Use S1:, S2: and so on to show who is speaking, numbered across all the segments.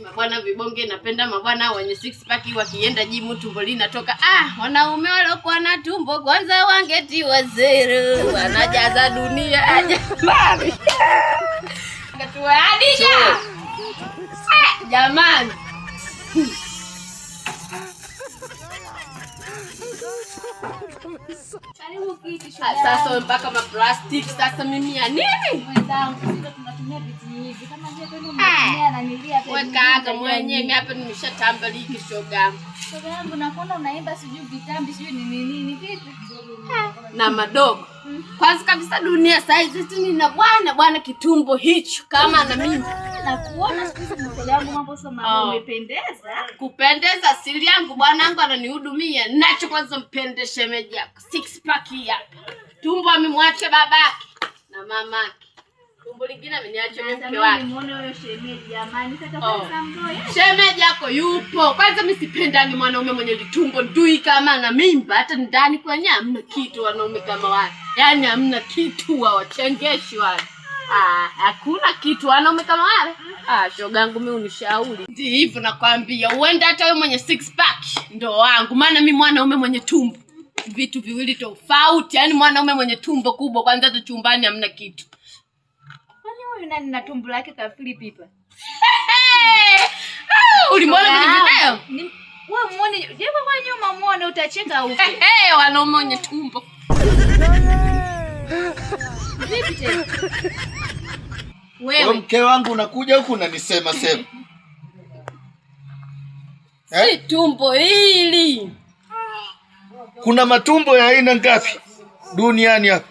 S1: mabwana vibonge, napenda mabwana wenye six pack wakienda gym tumbo linatoka. Wanaume waliokuwa na tumbo kwanza wangetiwa zero. Wanajaza dunia jamani. Ngatuadisha. Jamani. Sasa mpaka maplastiki sasa mimi ya nini?
S2: Wenzangu sisi tunatumia vitu hivi. Kama je kwenu mnatumia na nilia pia.
S1: Weka mwenyewe mimi hapa nimeshatambaliki shoga.
S2: Shoga yangu nakuona unaimba sijui vitambi sijui ni nini vipi?
S1: Na madogo. Kwanza kabisa dunia size tini na bwana kitumbo hicho kama na mimi.
S2: Nakuona sisi mkoja wangu mambo soma umependeza.
S1: Kupendeza siri yangu bwanangu ananihudumia. Nacho kwanza mpende shemeji yako. Six pack hapa. Tumbo amemwacha babake na mamake. Tumbo lingine ameniacha mke wake.
S2: Nimuone huyo shemeji jamani. Sasa kwanza mdoe.
S1: Shemeji yako yupo. Kwanza mimi sipendani mwanaume mwenye tumbo ndui kama na mimba. Hata ndani kwenye hamna kitu wanaume kama wale. Yaani hamna kitu wachengeshi wale. Hakuna kitu wanaume kama wale. Shogangu mimi unishauri. Ndio hivyo nakwambia. Uende hata wewe mwenye six pack ndo wangu. Maana mimi mwanaume mwenye tumbo vitu viwili tofauti. Yaani mwanaume mwenye tumbo kubwa kwanza hata chumbani hamna kitu.
S2: Kwani huyu nani na tumbo lake kafili pipa?
S1: Ulimwona kwenye video?
S2: Wewe muone, jeko kwa nyuma muone utacheka huko.
S1: Wanaume wenye tumbo.
S2: Vipi tena?
S3: Wewe mke wangu unakuja huku unanisema sema.
S1: Si tumbo hili.
S3: Kuna matumbo ya aina ngapi duniani hapa?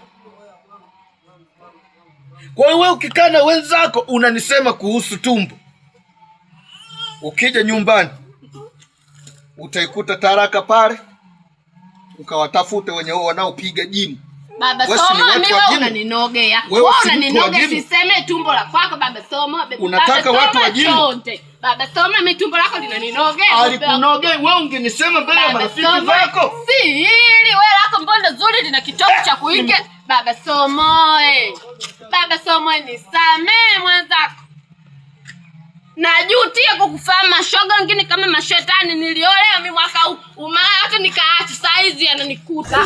S3: Kwa hiyo wewe ukikaa na wenzako unanisema kuhusu tumbo. Ukija nyumbani utaikuta taraka pale. Ukawatafute wenye wanaopiga gym.
S1: Baba Soma mimi wewe unaninogea. Wewe unaninogea siseme tumbo la kwako baba Soma.
S3: Unataka watu wa gym?
S1: Baba Soma mimi tumbo lako linaninogea.
S3: Alikunogea wewe ungenisema mbele ya marafiki zako.
S1: Si hili wewe lako mbona zuri lina kitovu cha kuingia. Baba Soma Baba Soma nisamee mwenzako. Najutia kukufahamu mashoga wengine kama mashetani niliolewa mimi mwaka huu. Umaa hata nikaacha saizi yananikuta.